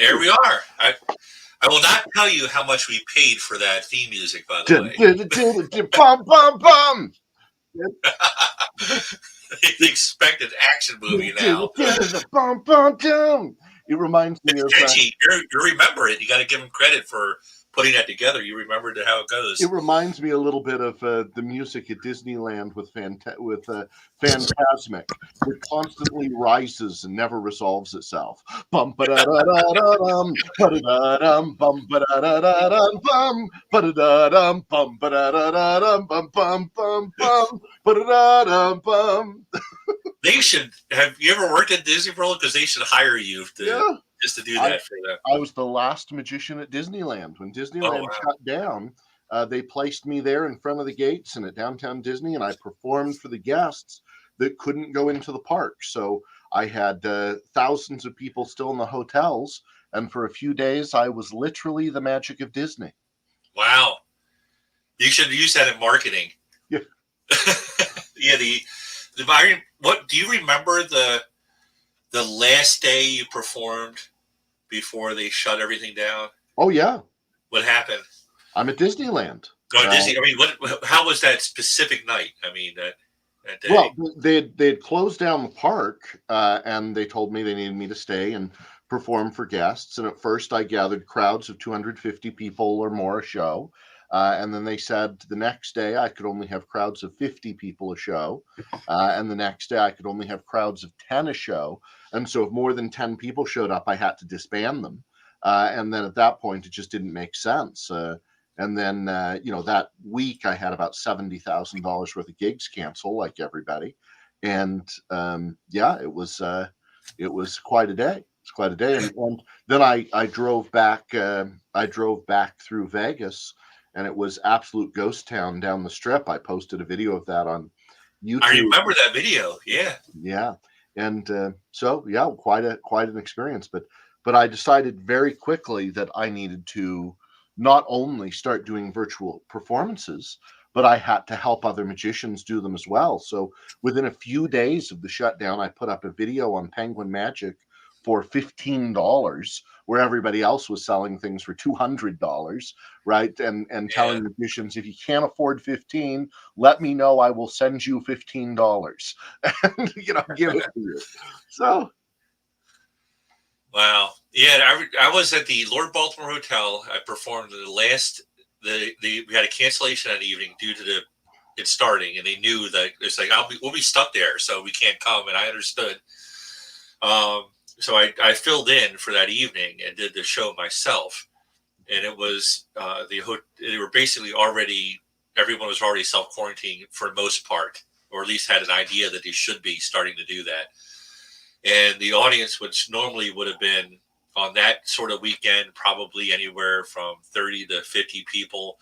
There we are. I will not tell you how much we paid for that theme music, by the way. Bum, bum, bum. The expected action movie now. Bum, bum, bum. It reminds me It's of catchy. You remember it. You got to give him credit for putting that together. You remembered how it goes. It reminds me a little bit of the music at Disneyland with Phantasmic. It constantly rises and never resolves itself. Bum ba da da da da dum, ba da da dum, bum ba da da da dum, bum ba da da dum, bum ba da da da dum, bum bum bum bum ba da da dum bum. They should have you ever worked at Disney World? Because they should hire you just to do that for them. I was the last magician at Disneyland. When Disneyland shut down, they placed me there in front of the gates and at downtown Disney, and I performed for the guests that couldn't go into the park. So I had thousands of people still in the hotels, and for a few days, I was literally the magic of Disney. Wow. You should use that in marketing. Yeah. Yeah, what do you remember the last day you performed before they shut everything down? Oh yeah. What happened? I'm at Disneyland. Disney. I mean, how was that specific night? I mean, that day. Well, they'd closed down the park, and they told me they needed me to stay and perform for guests. And at first, I gathered crowds of 250 people or more a show. And then they said the next day I could only have crowds of 50 people a show. And the next day I could only have crowds of 10 a show. And so if more than 10 people showed up, I had to disband them. And then at that point, it just didn't make sense. And then, that week I had about $70,000 worth of gigs cancel, like everybody. And it was quite a day. It's quite a day. And then I drove back. I drove back through Vegas. And it was absolute ghost town down the strip. I posted a video of that on YouTube. I remember that video. Yeah. Yeah. And quite an experience. But I decided very quickly that I needed to not only start doing virtual performances, but I had to help other magicians do them as well. So within a few days of the shutdown, I put up a video on Penguin Magic for $15, where everybody else was selling things for $200, right? And telling magicians, if you can't afford 15, let me know. I will send you $15, and give it to you. So, wow, yeah, I was at the Lord Baltimore Hotel. I performed we had a cancellation that evening due to it starting, and they knew that it's like we'll be stuck there, so we can't come, and I understood. So I filled in for that evening and did the show myself, and it was they were basically everyone was already self-quarantining for the most part, or at least had an idea that they should be starting to do that. And the audience, which normally would have been on that sort of weekend, probably anywhere from 30 to 50 people,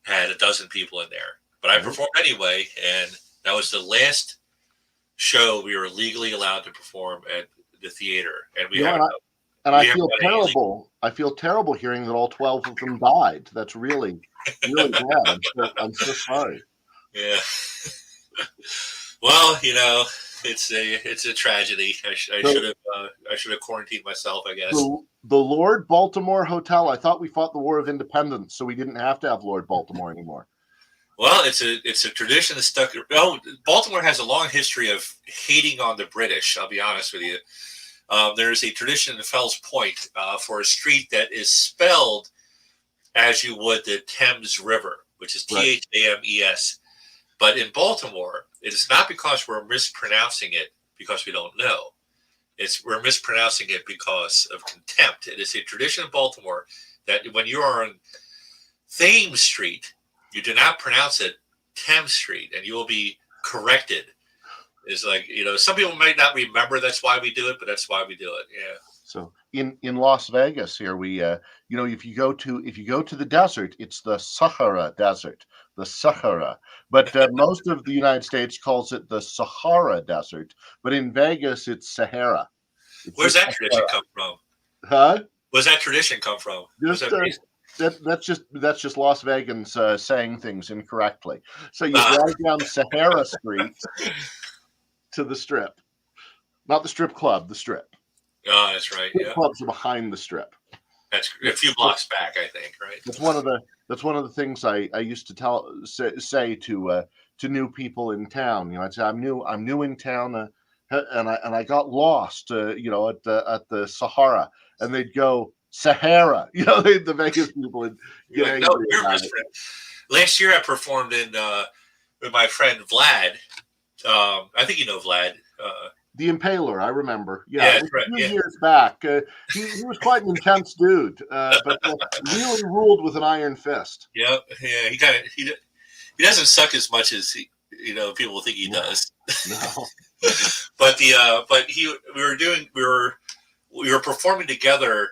had a dozen people in there. But I performed anyway, and that was the last show we were legally allowed to perform at the theater, and I feel terrible. I feel terrible hearing that all 12 of them died. That's really, really bad. I'm so sorry. Yeah. Well, it's a tragedy. I should have quarantined myself, I guess. The Lord Baltimore Hotel. I thought we fought the War of Independence, so we didn't have to have Lord Baltimore anymore. Well, it's a tradition that's stuck. Oh, Baltimore has a long history of hating on the British. I'll be honest with you. There's a tradition in Fells Point for a street that is spelled as you would the Thames River, which is Thames. But in Baltimore, it is not because we're mispronouncing it because we don't know. We're mispronouncing it because of contempt. It is a tradition in Baltimore that when you are on Thames Street, you do not pronounce it Thames Street, and you will be corrected. It's like, some people might not remember that's why we do it, but that's why we do it. Yeah. So in Las Vegas here, we if you go to the desert, it's the Sahara Desert, the Sahara. But most of the United States calls it the Sahara Desert. But in Vegas, it's Sahara. Where's that tradition come from? Huh? Where's that tradition come from? That's just Las Vegans saying things incorrectly. So you drive down Sahara Street to the strip, not the strip club, the strip. Oh, that's right. Strip Yeah, clubs are behind the strip. that's a few blocks back, I think. Right. That's one of the things I used to say to new people in town. You know, I'd say I'm new in town, and I got lost, at the Sahara, and they'd go Sahara. You know, the Vegas people would You're get like, no, angry you're about it. misread. Last year, I performed in with my friend Vlad. I think you know Vlad. The Impaler, I remember. Yeah, Yeah, it that's was right. a few Yeah, years back. He was quite an intense dude, but really ruled with an iron fist. yeah, yeah. He doesn't suck as much as people think he No, does. no. But we were performing together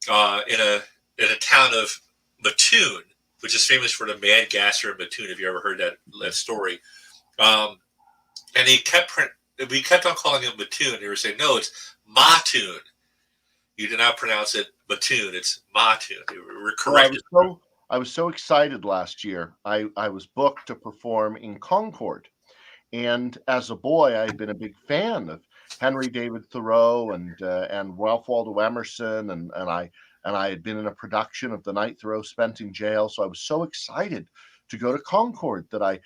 in a town of Mattoon, which is famous for the Mad Gasser in Mattoon. If you ever heard that story, um, and we kept on calling it Mattoon. They were saying, no, it's Mattoon. You do not pronounce it Mattoon. It's Mattoon. We were corrected. I was so excited last year. I was booked to perform in Concord, and as a boy, I had been a big fan of Henry David Thoreau and Ralph Waldo Emerson, and I had been in a production of The Night Thoreau Spent in Jail. So I was so excited to go to Concord that I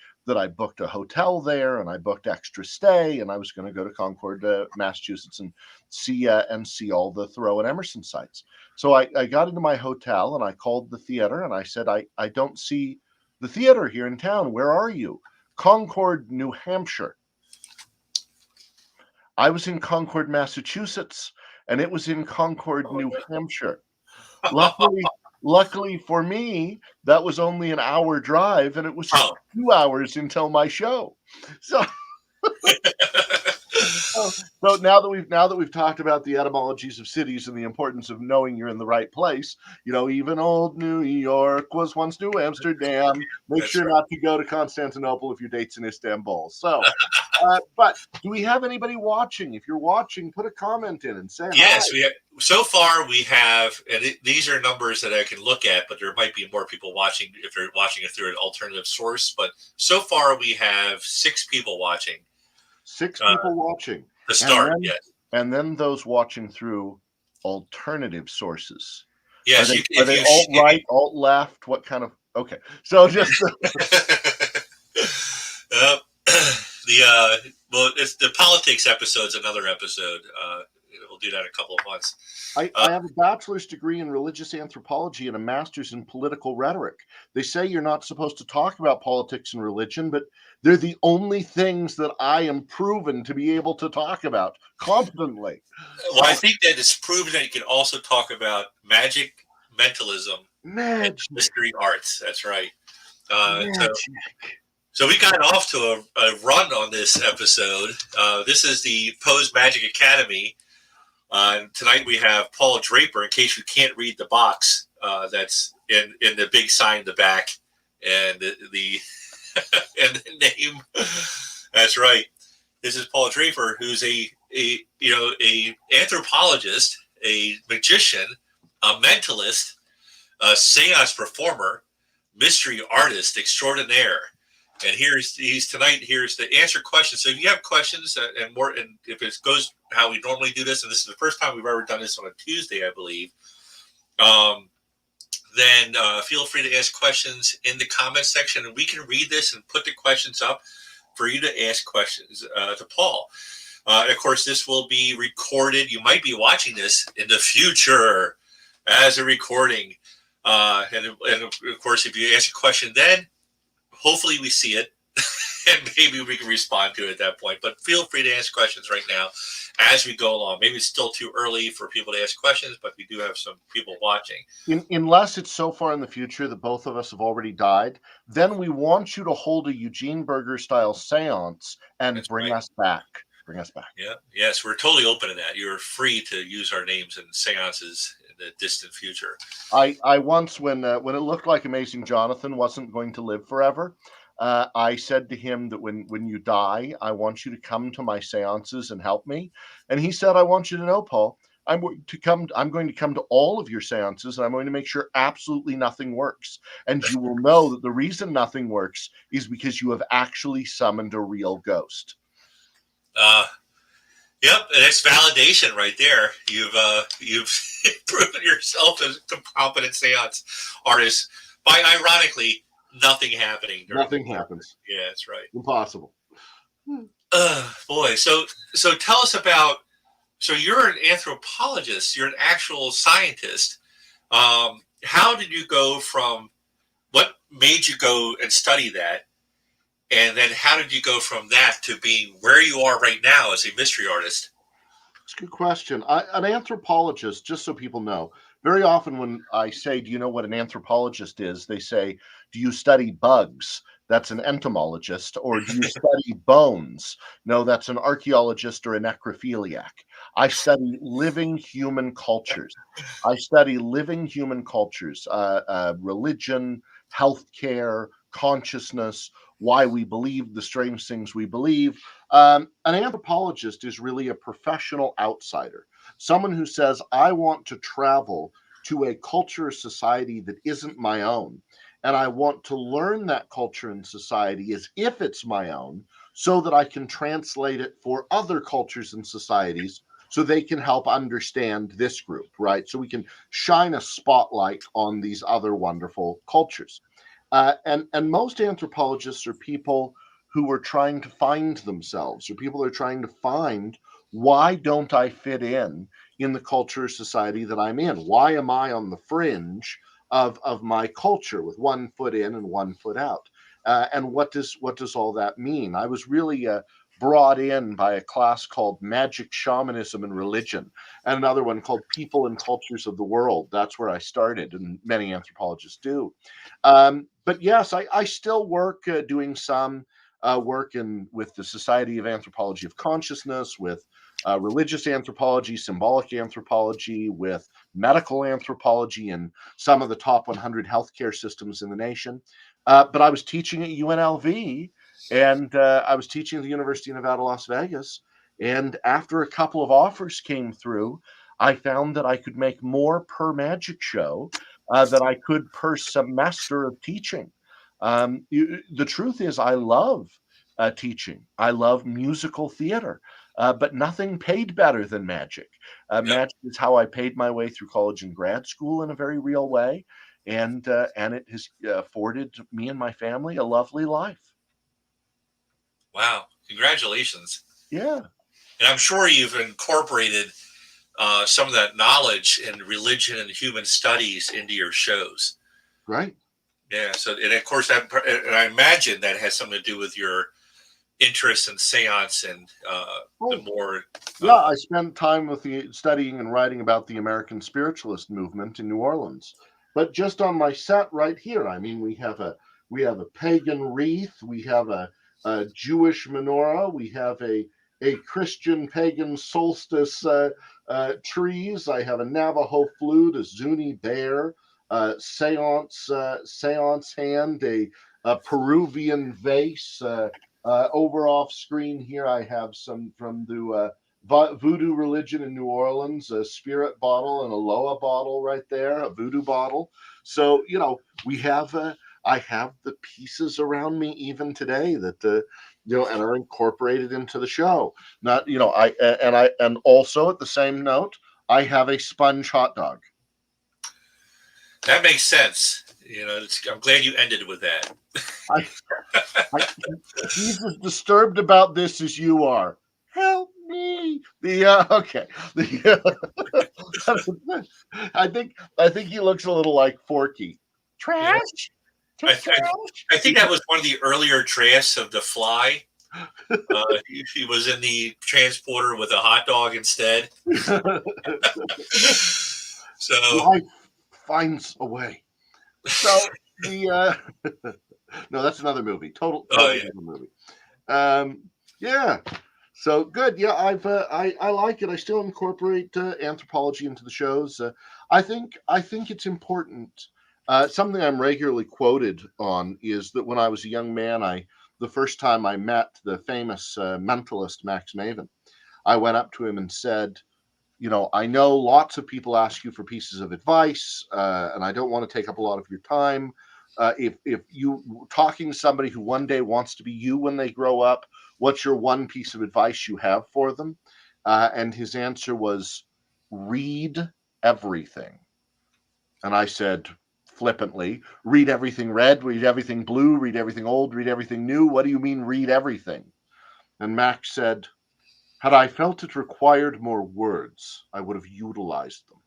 booked a hotel there, and I booked extra stay, and I was going to go to Concord, Massachusetts, and see all the Thoreau and Emerson sites. So I got into my hotel and I called the theater and I said, I don't see the theater here in town. Where are you? Concord, New Hampshire. I was in Concord, Massachusetts, and it was in Concord, New Hampshire. Luckily for me, that was only an hour drive, and it was Oh. 2 hours until my show. So, so now that we've talked about the etymologies of cities and the importance of knowing you're in the right place, even old New York was once New Amsterdam. Make That's sure right. not to go to Constantinople if your date's in Istanbul. So, but do we have anybody watching? If you're watching, put a comment in and say Yes, hi. so far we have, and these are numbers that I can look at, but there might be more people watching if you're watching it through an alternative source. But so far we have 6 people watching. 6 people watching. To start, yes. And then those watching through alternative sources. Yes, Are they alt right, alt left? What kind of? Okay, so just it's the politics episode's another episode. We'll do that in a couple of months. I have a bachelor's degree in religious anthropology and a master's in political rhetoric. They say you're not supposed to talk about politics and religion, but they're the only things that I am proven to be able to talk about competently. Well, I think that it's proven that you can also talk about magic, mentalism, and mystery arts. That's right. So we got off to a run on this episode. This is the Pose Magic Academy. Tonight we have Paul Draper, in case you can't read the box that's in the big sign in the back, and the and the name. That's right. This is Paul Draper, who's a anthropologist, a magician, a mentalist, a seance performer, mystery artist extraordinaire. And he's tonight. Here's to answer questions. So if you have questions and more, and if it goes how we normally do this, and this is the first time we've ever done this on a Tuesday, I believe, then feel free to ask questions in the comment section, and we can read this and put the questions up for you to ask questions to Paul. And of course, this will be recorded. You might be watching this in the future as a recording. And of course, if you ask a question then, hopefully we see it and maybe we can respond to it at that point. But feel free to ask questions right now as we go along. Maybe it's still too early for people to ask questions, but we do have some people watching. Unless it's so far in the future that both of us have already died, then we want you to hold a Eugene Burger style seance and bring us back. Bring us back. Yeah. Yes, we're totally open to that. You're free to use our names in seances in the distant future. I once, when it looked like Amazing Jonathan wasn't going to live forever, I said to him that when you die, I want you to come to my seances and help me. And he said, I want you to know, Paul, I'm going to come to all of your seances, and I'm going to make sure absolutely nothing works. And you will know that the reason nothing works is because you have actually summoned a real ghost. Yep, and it's validation right there. You've proven yourself as a competent seance artist by ironically nothing happening during the Nothing work. happens. Yeah, that's right. Impossible. Boy, so tell us about. So you're an anthropologist. You're an actual scientist. How did you go from what made you go and study that, and then how did you go from that to being where you are right now as a mystery artist? It's a good question. An anthropologist, just so people know, very often when I say, "Do you know what an anthropologist is?" they say, "Do you study bugs?" That's an entomologist. Or do you study bones? No, that's an archaeologist or a necrophiliac. I study living human cultures. I study living human cultures, religion, healthcare, consciousness, why we believe the strange things we believe. An anthropologist is really a professional outsider, someone who says, I want to travel to a culture or society that isn't my own. And I want to learn that culture and society as if it's my own, so that I can translate it for other cultures and societies so they can help understand this group, right? So we can shine a spotlight on these other wonderful cultures. And most anthropologists are people who are trying to find themselves, or people are trying to find, why don't I fit in the culture or society that I'm in? Why am I on the fringe of my culture with one foot in and one foot out? And what does all that mean? I was really brought in by a class called Magic, Shamanism, and Religion, and another one called People and Cultures of the World. That's where I started, and many anthropologists do. But yes, I still work doing some work with the Society of Anthropology of Consciousness, with religious anthropology, symbolic anthropology, with medical anthropology, and some of the top 100 healthcare systems in the nation. But I was teaching at UNLV, and I was teaching at the University of Nevada, Las Vegas. And after a couple of offers came through, I found that I could make more per magic show than I could per semester of teaching. The truth is, I love teaching. I love musical theater, but nothing paid better than magic. Yep. Magic is how I paid my way through college and grad school in a very real way, and it has afforded me and my family a lovely life. Wow. Congratulations. Yeah, And I'm sure you've incorporated some of that knowledge in religion and human studies into your shows. right. Yeah. So, and of course, and I imagine that has something to do with your interest in seance and the Oh, more. yeah. I spent time with the studying and writing about the American spiritualist movement in New Orleans. But just on my set right here, I mean, we have a pagan wreath, we have a Jewish menorah, we have a Christian pagan solstice trees. I have a Navajo flute, a Zuni bear, seance hand, a Peruvian vase. Over off screen here, I have some from the voodoo religion in New Orleans, a spirit bottle and a Loa bottle right there, a voodoo bottle. So, I have the pieces around me even today that and are incorporated into the show. Not, and also at the same note, I have a sponge hot dog. That makes sense. I'm glad you ended with that. I, He's as disturbed about this as you are. Help me. Okay. I think he looks a little like Forky. Yeah. Trash. I, Take I, trash. I think that was one of the earlier drafts of The Fly. He was in the transporter with a hot dog instead. So, Life finds a way. So the no, that's another movie. Totally yeah. different movie. Um, yeah. So good. Yeah, I like it. I still incorporate anthropology into the shows. I think it's important. Something I'm regularly quoted on is that when I was a young man, the first time I met the famous mentalist Max Maven, I went up to him and said, I know lots of people ask you for pieces of advice, and I don't want to take up a lot of your time. If you talking to somebody who one day wants to be you when they grow up, what's your one piece of advice you have for them? And his answer was, read everything. And I said flippantly, read everything red, read everything blue, read everything old, read everything new. What do you mean read everything? And Max said, had I felt it required more words, I would have utilized them.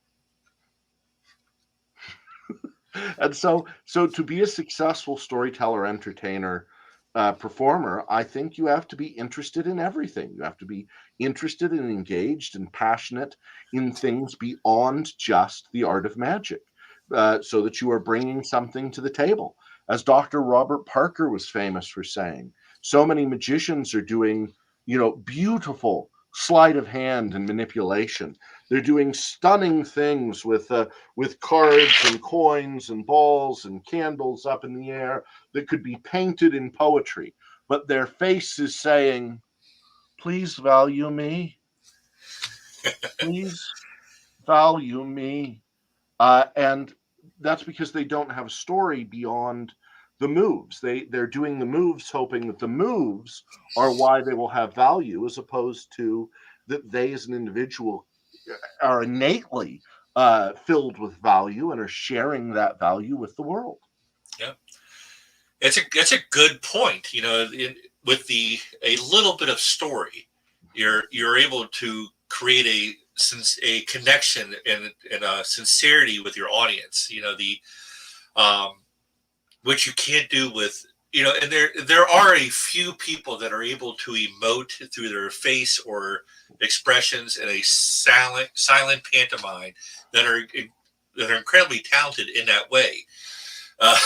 And so to be a successful storyteller, entertainer, performer, I think you have to be interested in everything. You have to be interested and engaged and passionate in things beyond just the art of magic, so that you are bringing something to the table. As Dr. Robert Parker was famous for saying, so many magicians are doing, beautiful sleight of hand and manipulation. They're doing stunning things with cards and coins and balls and candles up in the air that could be painted in poetry, but their face is saying, please value me, please value me. And that's because they don't have a story beyond the moves. They're doing the moves hoping that the moves are why they will have value, as opposed to that they as an individual are innately filled with value and are sharing that value with the world. Yeah, it's a good point. With a little bit of story, you're able to create a connection and a sincerity with your audience. Which you can't do with, and there are a few people that are able to emote through their face or expressions in a silent pantomime that are incredibly talented in that way. uh,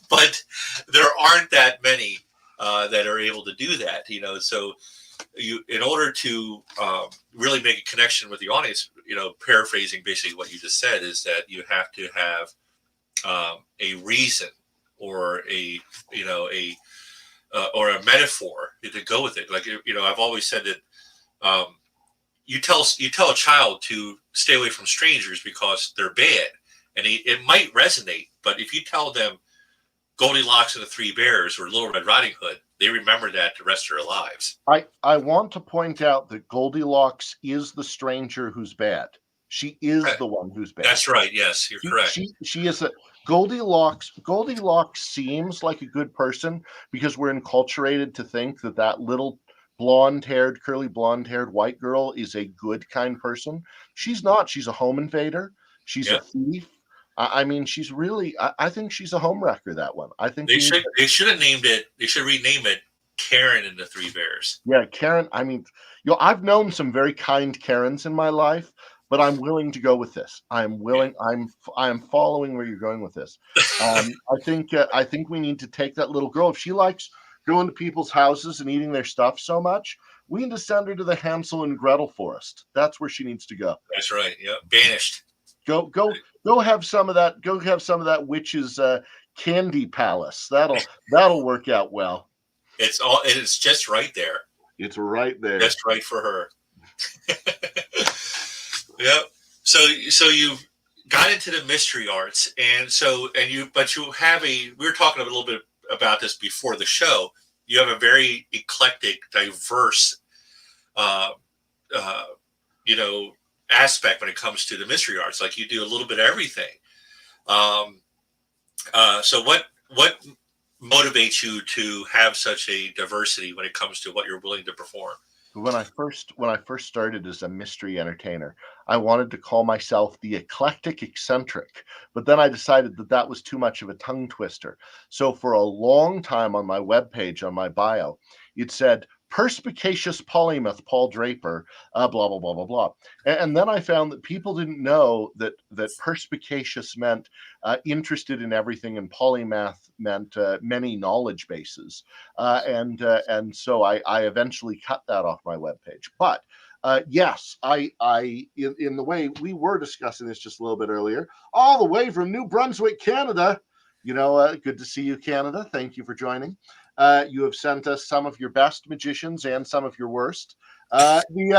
but there aren't that many that are able to do that. So in order to really make a connection with the audience, paraphrasing basically what you just said, is that you have to have a reason or or a metaphor to go with it. Like, I've always said that you tell a child to stay away from strangers because they're bad, and it might resonate. But if you tell them Goldilocks and the Three Bears or Little Red Riding Hood, they remember that the rest of their lives. I want to point out that Goldilocks is the stranger who's bad. She is the one who's bad. That's right. Yes, you're correct. She is a Goldilocks. Goldilocks seems like a good person because we're enculturated to think that little curly blonde-haired white girl is a good, kind person. She's not. She's a home invader. She's a thief. I mean, she's really. I think she's a home wrecker. That one. I think they should have named it. They should rename it Karen and the Three Bears. Yeah, Karen. I mean, I've known some very kind Karens in my life, but I'm willing to go with this. I'm willing. I'm following where you're going with this. I think we need to take that little girl. If she likes going to people's houses and eating their stuff so much, we need to send her to the Hansel and Gretel forest. That's where she needs to go. That's right. Yeah, banished. Go have some of that. Go have some of that witch's candy palace. That'll work out well. It's just right there. It's right there. Just right for her. Yep. So you got into the mystery arts, but you have we were talking a little bit about this before the show. You have a very eclectic, diverse, aspect when it comes to the mystery arts. Like, you do a little bit of everything. So what motivates you to have such a diversity when it comes to what you're willing to perform? When I first started as a mystery entertainer, I wanted to call myself the eclectic eccentric, but then I decided that was too much of a tongue twister. So for a long time on my webpage, on my bio, it said perspicacious polymath Paul Draper, blah blah blah blah blah. And then I found that people didn't know that perspicacious meant interested in everything, and polymath meant many knowledge bases. And so I eventually cut that off my webpage. But yes, I in the way we were discussing this just a little bit earlier, all the way from New Brunswick, Canada. Good to see you, Canada. Thank you for joining. You have sent us some of your best magicians and some of your worst. We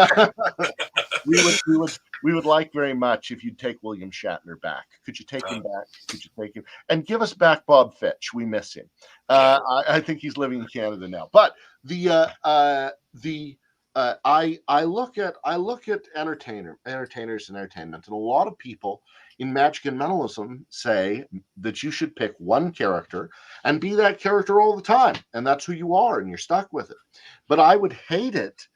would like very much if you'd take William Shatner back. Could you take him back? Could you take him and give us back Bob Fitch? We miss him. I think he's living in Canada now. But the I look at entertainers and entertainment, and a lot of people in magic and mentalism say that you should pick one character and be that character all the time, and that's who you are, and you're stuck with it. But I would hate it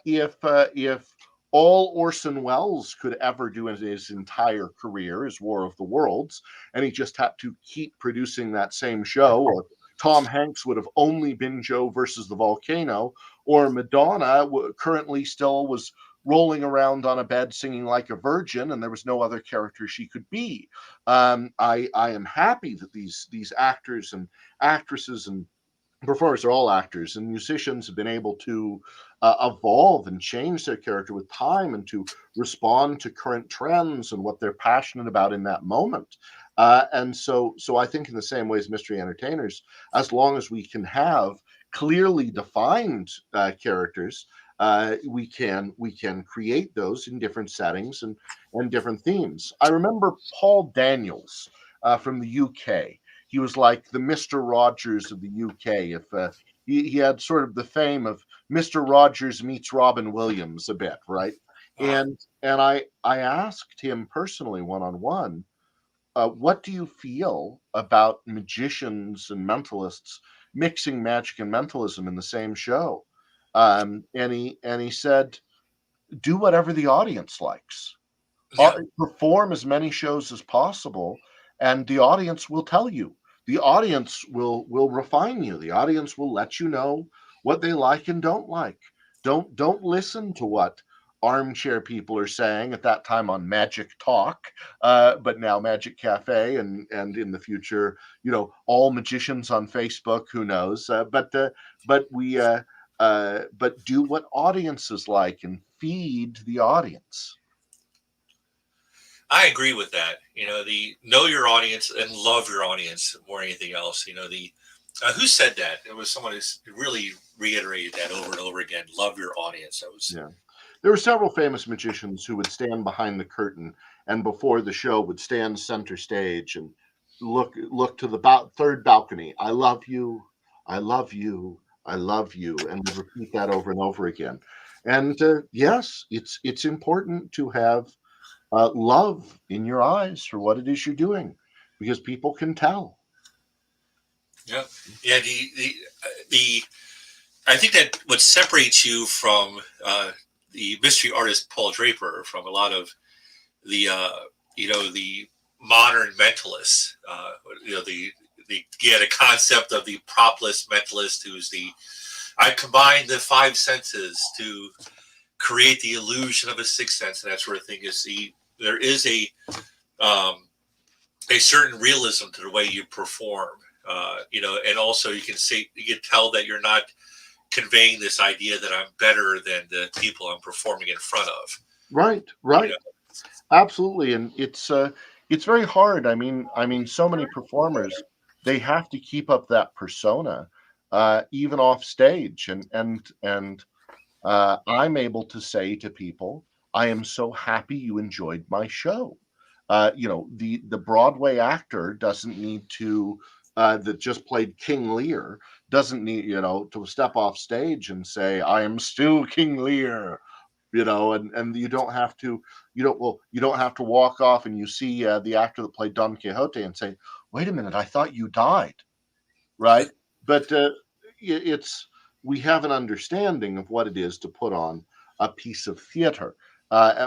if all Orson Welles could ever do in his entire career is War of the Worlds, and he just had to keep producing that same show, or Tom Hanks would have only been Joe versus the volcano, or Madonna currently still was rolling around on a bed singing like a virgin, and there was no other character she could be. I am happy that these actors and actresses and performers are all actors, and musicians have been able to evolve and change their character with time and to respond to current trends and what they're passionate about in that moment. And so I think in the same way as mystery entertainers, as long as we can have clearly defined characters, we can create those in different settings and different themes. I remember Paul Daniels from the UK. He was like the Mr. Rogers of the UK. If he had sort of the fame of Mr. Rogers meets Robin Williams a bit, right? Uh, And I asked him personally one on one, what do you feel about magicians and mentalists mixing magic and mentalism in the same show? And he said, do whatever the audience likes. yeah, Perform as many shows as possible, and the audience will tell you. The audience will refine you. The audience will let you know what they like and don't like. Don't listen to what armchair people are saying at that time on Magic Talk, but now Magic Cafe, and in the future, all magicians on Facebook. Who knows? But do what audiences like and feed the audience. I agree with that. The know your audience and love your audience more than anything else. The who said that? It was someone who really reiterated that over and over again. Love your audience. That was Yeah. There were several famous magicians who would stand behind the curtain and before the show would stand center stage and look to the third balcony. I love you. I love you. I love you, and would repeat that over and over again. And yes, it's important to have love in your eyes for what it is you're doing, because people can tell. yeah, yeah. The I think that what separates you from the mystery artist Paul Draper from a lot of the modern mentalists. The concept of the propless mentalist, who's I combine the five senses to create the illusion of a sixth sense and that sort of thing. There is a certain realism to the way you perform. And also you can tell that you're not conveying this idea that I'm better than the people I'm performing in front of. Right, You right. know, Absolutely, and it's very hard. I mean, so many performers, they have to keep up that persona, even off stage, and I'm able to say to people, I am so happy you enjoyed my show. The Broadway actor doesn't need to that just played King Lear doesn't need to step off stage and say I am still King Lear, and you don't have to walk off and you see the actor that played Don Quixote and say, wait a minute, I thought you died, right? But it's we have an understanding of what it is to put on a piece of theater,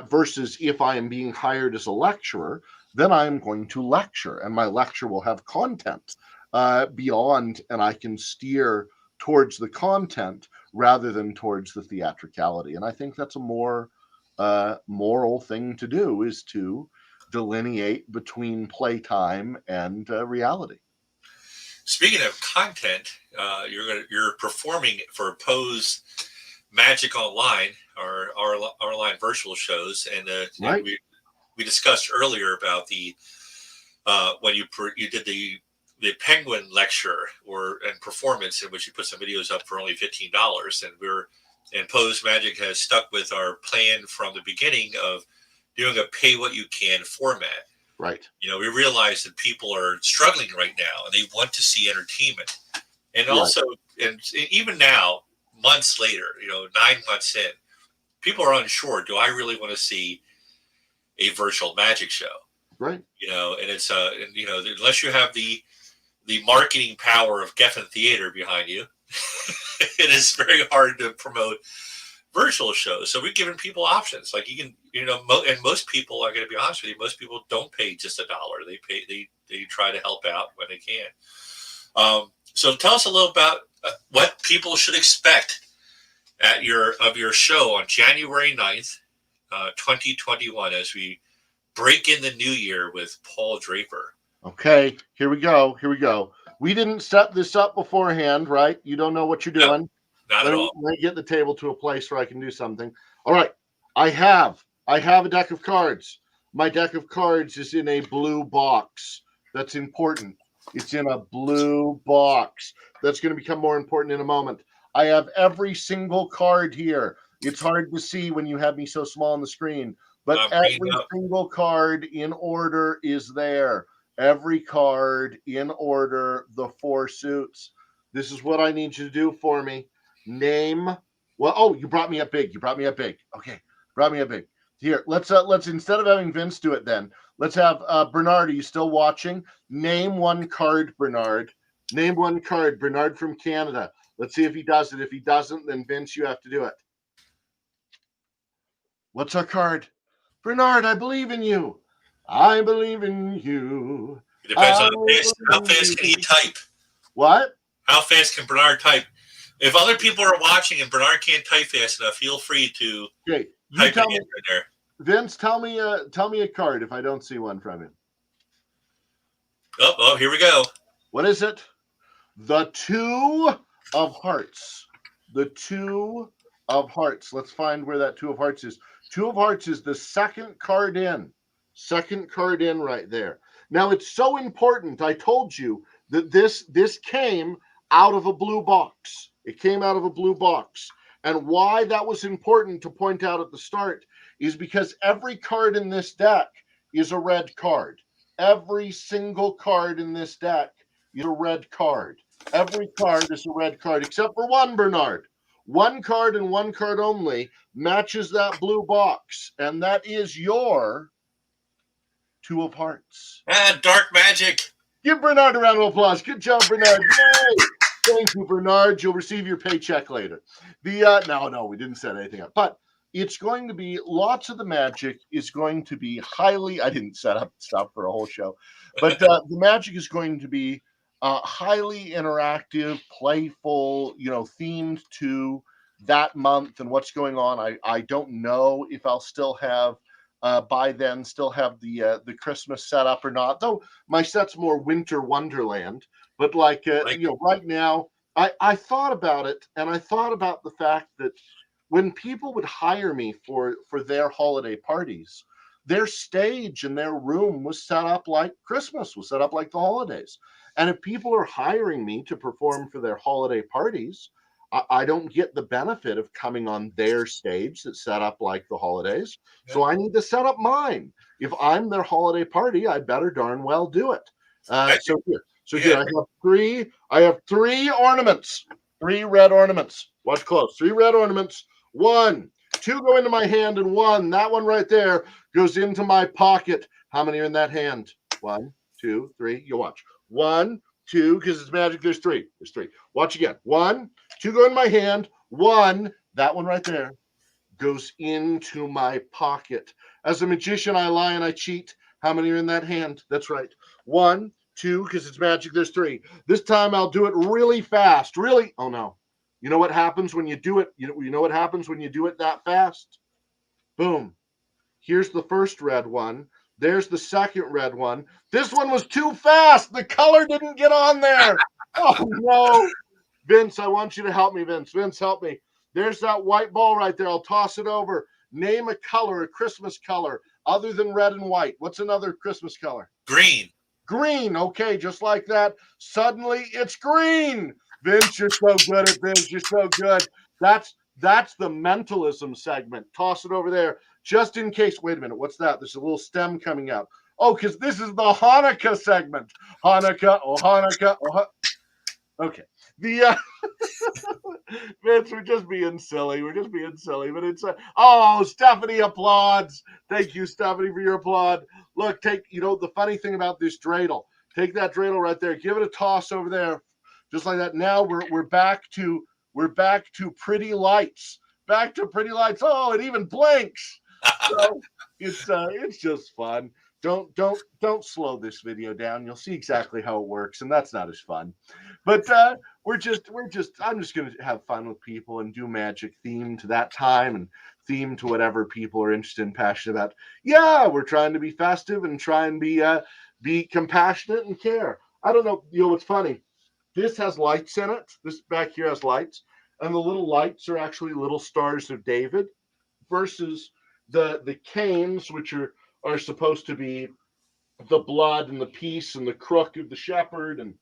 versus if I am being hired as a lecturer, then I am going to lecture, and my lecture will have content beyond, and I can steer towards the content rather than towards the theatricality. And I think that's a more moral thing to do, is to delineate between playtime and reality. Speaking of content, you're performing for Pose Magic Online, our online virtual shows, and Right. we discussed earlier about the when you did the Penguin lecture and performance, in which you put some videos up for only $15, and Pose Magic has stuck with our plan from the beginning of doing a pay what you can format. Right. We realize that people are struggling right now and they want to see entertainment. And Right. also, and even now, months later, 9 months in, people are unsure. Do I really want to see a virtual magic show? Right. And it's unless you have the marketing power of Geffen Theater behind you, it is very hard to promote virtual shows. So we've given people options. Like you can, and most people, I'm going to be honest with you, most people don't pay just $1. They try to help out when they can. So tell us a little about what people should expect at your show on January 9th, 2021, as we break in the new year with Paul Draper. Okay, here we go. We didn't set this up beforehand, right? You don't know what you're doing. Not at all. Let me get the table to a place where I can do something. All right, I have a deck of cards. My deck of cards is in a blue box. That's important. It's in a blue box. That's going to become more important in a moment. I have every single card here. It's hard to see when you have me so small on the screen, but every single card in order is there. Every card in order, the 4 suits. This is what I need you to do for me. Name. Well, oh, you brought me up big. Okay, brought me up big. Here, let's instead of having Vince do it, then let's have Bernard. Are you still watching? Name one card, Bernard. Name one card, Bernard from Canada. Let's see if he does it. If he doesn't, then Vince, you have to do it. What's our card? Bernard, I believe in you. I believe in you. It depends on how fast can he type. What? How fast can Bernard type? If other people are watching and Bernard can't type fast enough, feel free to type it in right there. Vince, tell me a card if I don't see one from him. Oh, here we go. What is it? The 2 of Hearts. The 2 of Hearts. Let's find where that 2 of Hearts is. 2 of Hearts is the second card in. Second card in right there. Now, it's so important. I told you that this came out of a blue box. It came out of a blue box. And why that was important to point out at the start is because every card in this deck is a red card. Every single card in this deck is a red card. Every card is a red card, except for one, Bernard. One card and one card only matches that blue box, and that is your 2 of Hearts. Dark magic. Give Bernard a round of applause. Good job, Bernard. Yay! Thank you, Bernard. You'll receive your paycheck later. No, we didn't set anything up, but it's going to be lots of the magic is going to be highly. I didn't set up stuff for a whole show, but the magic is going to be highly interactive, playful, themed to that month and what's going on. I don't know if I'll still have by then the Christmas setup or not, though my set's more winter wonderland. But right now, I thought about it, and I thought about the fact that when people would hire me for their holiday parties, their stage and their room was set up like Christmas, was set up like the holidays. And if people are hiring me to perform for their holiday parties, I don't get the benefit of coming on their stage that's set up like the holidays. Yeah. So I need to set up mine. If I'm their holiday party, I better darn well do it. Here I have 3 ornaments, 3 red ornaments. Watch close. 3 red ornaments. 1, 2 go into my hand, and 1, that one right there, goes into my pocket. How many are in that hand? 1, 2, 3. You watch. 1, 2, because it's magic. There's 3. There's 3. Watch again. 1, 2 go in my hand. 1, that one right there, goes into my pocket. As a magician, I lie and I cheat. How many are in that hand? That's right. 1, 2, because it's magic. There's 3. This time I'll do it really fast. Really? Oh no. You know what happens when you do it? You know what happens when you do it that fast? Boom. Here's the first red one. There's the second red one. This one was too fast. The color didn't get on there. Oh no. Vince, I want you to help me, Vince. Vince, help me. There's that white ball right there. I'll toss it over. Name a color, a Christmas color, other than red and white. What's another Christmas color? Green. Green. Okay, just like that. Suddenly it's green. Vince, you're so good at this. You're so good. That's the mentalism segment. Toss it over there. Just in case. Wait a minute. What's that? There's a little stem coming out. Oh, because this is the Hanukkah segment. Hanukkah, oh Hanukkah, oh. Okay. The Vince, we're just being silly. We're just being silly. But it's oh, Stephanie applauds. Thank you, Stephanie, for your applaud. Look, the funny thing about this dreidel. Take that dreidel right there. Give it a toss over there, just like that. Now we're back to pretty lights. Back to pretty lights. Oh, it even blinks. So it's just fun. Don't slow this video down. You'll see exactly how it works, and that's not as fun. But I'm just gonna have fun with people and do magic theme to that time and theme to whatever people are interested and passionate about. Yeah, we're trying to be festive and try and be compassionate and care. I don't know. You know what's funny? This has lights in it. This back here has lights, and the little lights are actually little stars of David, versus the canes, which are supposed to be the blood and the peace and the crook of the shepherd, and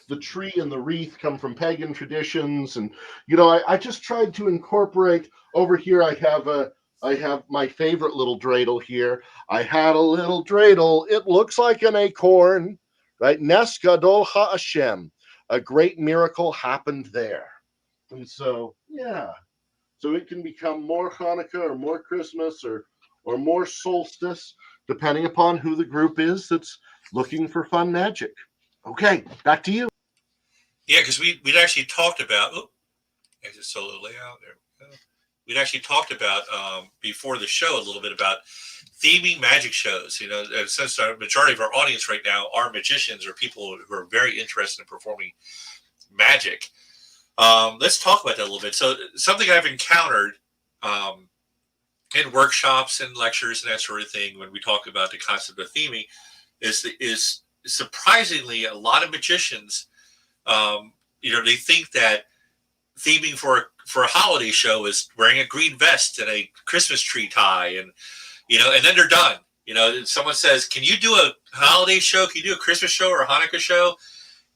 the tree and the wreath come from pagan traditions. And I just tried to incorporate. Over here I have my favorite little dreidel here. I had a little dreidel. It looks like an acorn, right? Nes Gadol HaShem. A great miracle happened there. And so, yeah. So it can become more Hanukkah or more Christmas or more solstice, depending upon who the group is that's looking for fun magic. Okay, back to you. Yeah, because we'd actually talked about exit solo layout. There we go. We'd actually talked about before the show a little bit about theming magic shows. And since the majority of our audience right now are magicians or people who are very interested in performing magic, let's talk about that a little bit. So something I've encountered in workshops and lectures and that sort of thing when we talk about the concept of theming is surprisingly a lot of magicians. They think that theming for a holiday show is wearing a green vest and a Christmas tree tie, and then they're done. Someone says, "Can you do a holiday show? Can you do a Christmas show or a Hanukkah show?"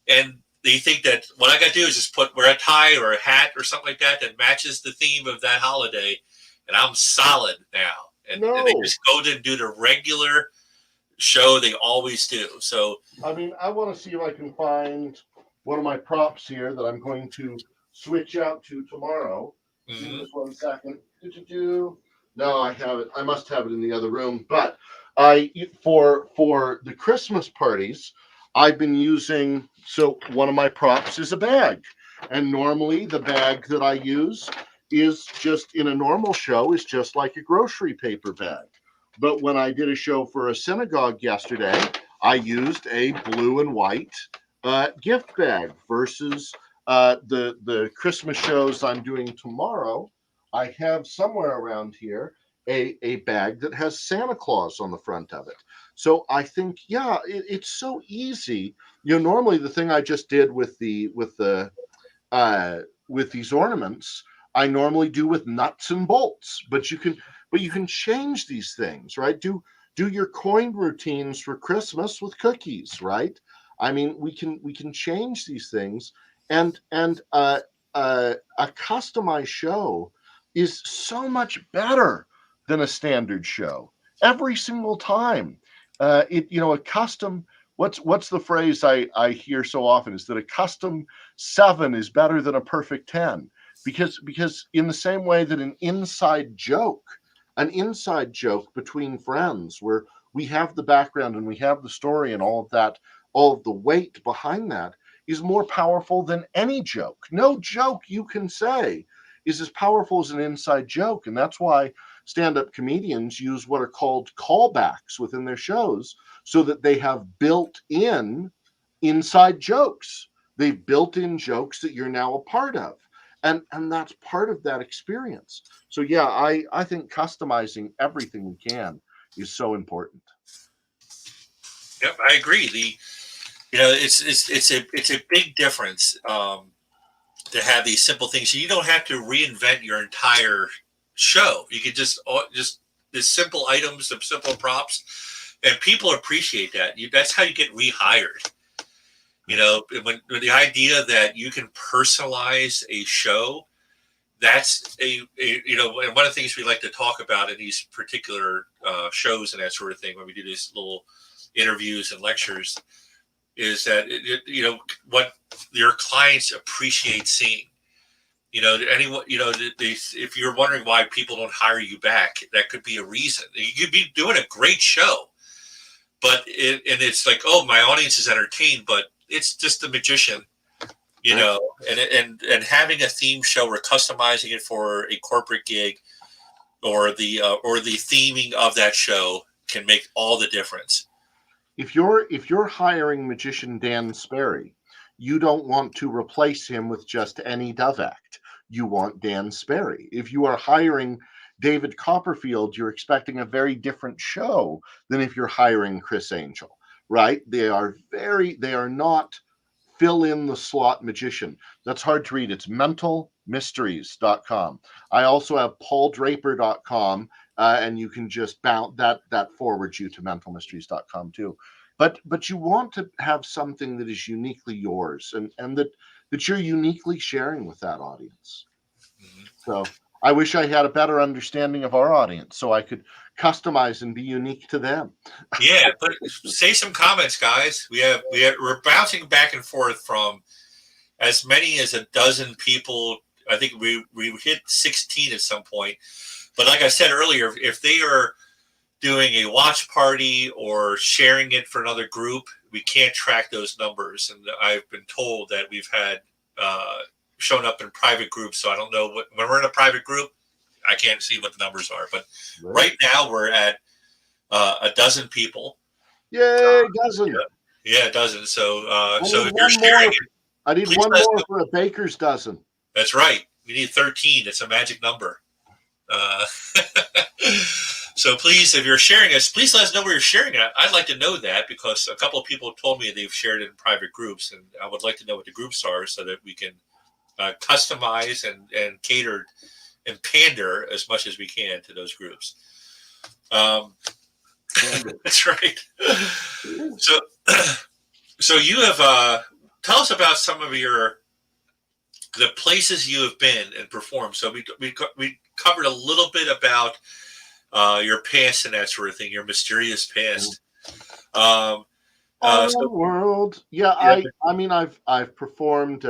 And they think that what I got to do is just wear a tie or a hat or something like that matches the theme of that holiday, and I'm solid now. And they just go to do the regular show they always do. So I want to see if I can find one of my props here that I'm going to switch out to tomorrow. Mm-hmm. Just 1 second. No, I have it. I must have it in the other room. But for the Christmas parties, I've been using. So one of my props is a bag, and normally the bag that I use is just in a normal show is just like a grocery paper bag. But when I did a show for a synagogue yesterday, I used a blue and white gift bag versus the Christmas shows I'm doing tomorrow. I have somewhere around here a bag that has Santa Claus on the front of it. So I think, it's so easy. Normally the thing I just did with these ornaments, I normally do with nuts and bolts, but you can change these things, right? Do your coin routines for Christmas with cookies, right? We can change these things, and a customized show is so much better than a standard show every single time. A custom. What's the phrase I hear so often is that a custom 7 is better than a perfect 10, because in the same way that an inside joke between friends where we have the background and we have the story and all of that, all of the weight behind that is more powerful than any joke. No joke you can say is as powerful as an inside joke. And that's why stand-up comedians use what are called callbacks within their shows, so that they have built-in inside jokes. They've built in jokes that you're now a part of. And that's part of that experience. So yeah, I think customizing everything we can is so important. Yep, I agree. It's a big difference to have these simple things. You don't have to reinvent your entire show. You can just the simple items, the simple props, and people appreciate that. That's how you get rehired. When the idea that you can personalize a show, that's and one of the things we like to talk about in these particular shows and that sort of thing when we do these little interviews and lectures is that what your clients appreciate seeing. Anyone, if you're wondering why people don't hire you back, that could be a reason. You could be doing a great show, but it's like, oh, my audience is entertained, but it's just a magician, and having a theme show or customizing it for a corporate gig or the theming of that show can make all the difference. If you're hiring magician Dan Sperry, you don't want to replace him with just any dove act. You want Dan Sperry. If you are hiring David Copperfield, you're expecting a very different show than if you're hiring Chris Angel, right? They are not fill in the slot magician. That's hard to read. It's mentalmysteries.com. I also have pauldraper.com, and you can just bounce that forwards you to mentalmysteries.com too. But you want to have something that is uniquely yours and that you're uniquely sharing with that audience. Mm-hmm. So I wish I had a better understanding of our audience so I could customize and be unique to them. Yeah, but say some comments, guys. We're bouncing back and forth from as many as a dozen people. I think we hit 16 at some point. But like I said earlier, if they are doing a watch party or sharing it for another group, we can't track those numbers. And I've been told that we've had shown up in private groups. So I don't know when we're in a private group, I can't see what the numbers are. But right now we're at a dozen people. Yay, dozen. Yeah, a dozen. So if you're sharing it, I need one more for a baker's dozen. That's right. We need 13. It's a magic number. So please, if you're sharing us, please let us know where you're sharing it. I'd like to know that because a couple of people told me they've shared it in private groups, and I would like to know what the groups are so that we can customize and cater and pander as much as we can to those groups. That's right. So you have tell us about some of the places you have been and performed. So we covered a little bit about your past and that sort of thing, your mysterious past. The world. Yeah, I mean, I've performed.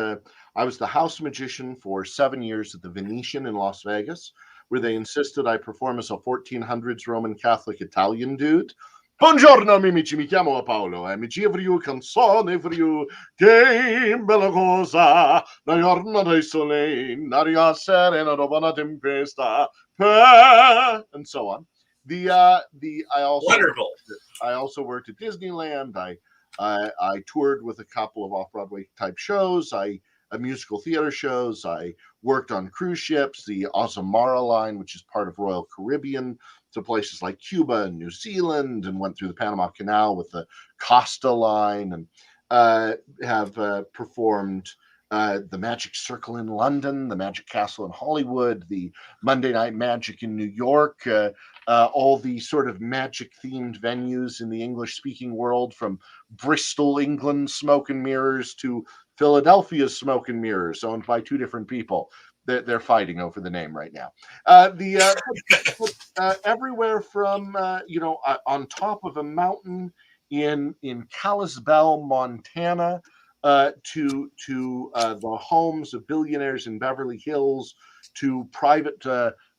I was the house magician for 7 years at the Venetian in Las Vegas, where they insisted I perform as a 1400s Roman Catholic Italian dude. Buongiorno amici, mi chiamo Paolo, amici for you, canzone for you, che bella cosa, la giornata di sole, l'aria serena dopo una tempesta, and so on. I also worked at Disneyland. I toured with a couple of off-Broadway type shows. Musical theater shows. I worked on cruise ships, the Azamara line, which is part of Royal Caribbean, to places like Cuba and New Zealand, and went through the Panama Canal with the Costa line, and have performed the Magic Circle in London, the Magic Castle in Hollywood, the Monday Night Magic in New York, all the sort of magic-themed venues in the English-speaking world, from Bristol, England, Smoke and Mirrors, to Philadelphia's Smoke and Mirrors, owned by two different people. They're fighting over the name right now. Everywhere from on top of a mountain in Kalispell, Montana, to the homes of billionaires in Beverly Hills, to private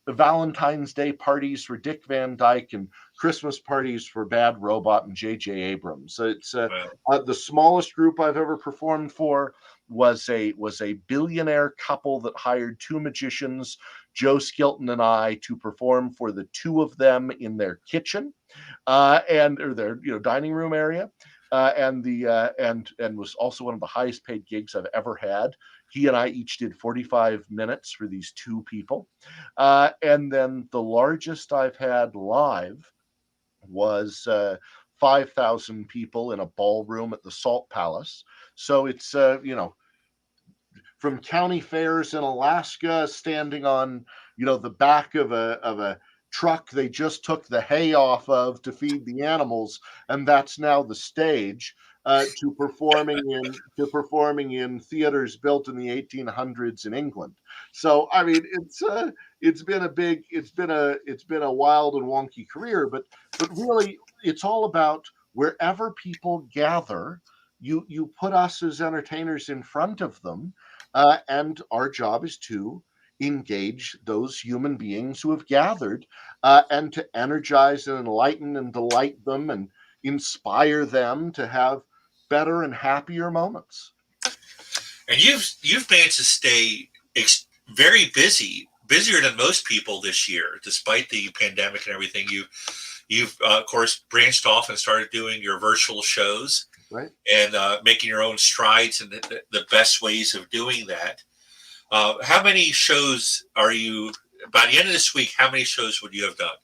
Valentine's Day parties for Dick Van Dyke and Christmas parties for Bad Robot and J.J. Abrams. It's the smallest group I've ever performed for was a billionaire couple that hired two magicians, Joe Skilton and I, to perform for the two of them in their kitchen or their dining room area. And was also one of the highest paid gigs I've ever had. He and I each did 45 minutes for these two people. And then the largest I've had live was 5,000 people in a ballroom at the Salt Palace. So it's, from county fairs in Alaska, standing on, the back of a truck they just took the hay off of to feed the animals, and that's now the stage, to performing in theaters built in the 1800s in England. So I mean, it's been a wild and wonky career, but really it's all about wherever people gather, you put us as entertainers in front of them, and our job is to engage those human beings who have gathered, and to energize and enlighten and delight them and inspire them to have better and happier moments. And you've managed to stay very busy, busier than most people this year, despite the pandemic and everything. You've of course branched off and started doing your virtual shows, Right. and making your own strides in the best ways of doing that. How many shows are you, by the end of this week, how many shows would you have done,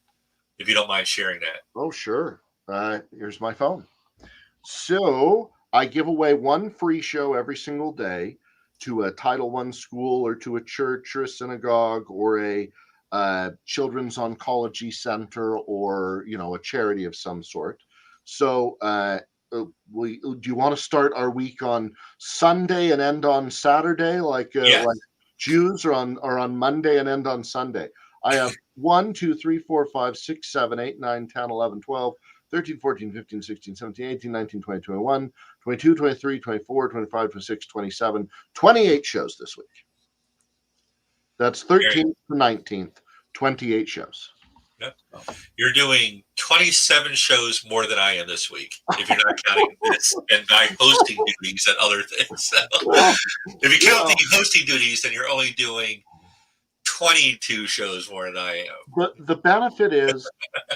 if you don't mind sharing that? Oh, sure. Here's my phone. So I give away one free show every single day to a Title I school or to a church or a synagogue or a children's oncology center or a charity of some sort. So do you want to start our week on Sunday and end on Saturday, like Yes. like Jews, or on Monday and end on Sunday? I have 1, 2, 3, 4, 5, 6, 7, 8, 9, 10, 11, 12, 13, 14, 15, 16, 17, 18, 19, 20, 21, 22, 23, 24, 25, 26, 27, 28 shows this week. That's 13th to 19th, 28 shows. Yep. You're doing 27 shows more than I am this week, if you're not counting this and my hosting duties and other things. So, if you count the hosting duties, then you're only doing 22 shows more than I am. The benefit is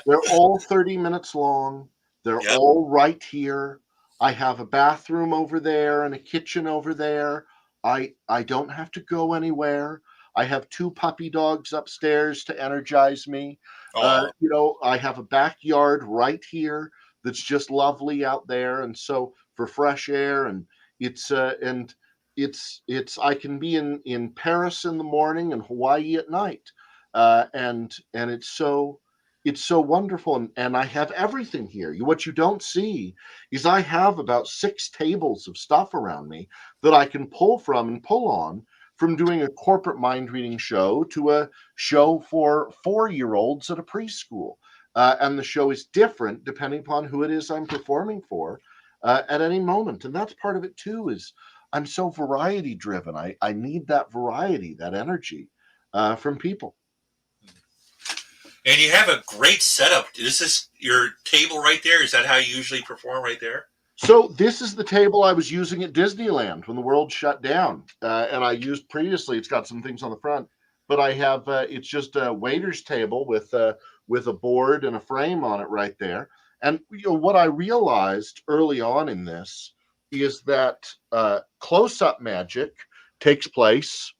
they're all 30 minutes long. They're all right here. I have a bathroom over there and a kitchen over there. I don't have to go anywhere. I have 2 puppy dogs upstairs to energize me. I have a backyard right here that's just lovely out there, and so for fresh air, and it's I can be in Paris in the morning and Hawaii at night, and it's so wonderful, and I have everything here. What you don't see is I have about 6 tables of stuff around me that I can pull from and pull on, from doing a corporate mind reading show to a show for 4-year-olds at a preschool. And the show is different depending upon who it is I'm performing for at any moment. And that's part of it too, is I'm so variety driven. I need that variety, that energy from people. And you have a great setup. Is this your table right there? Is that how you usually perform, right there? So this is the table I was using at Disneyland when the world shut down, and I used previously. It's got some things on the front, but I have it's just a waiter's table with a board and a frame on it right there. And what I realized early on in this is that close-up magic takes place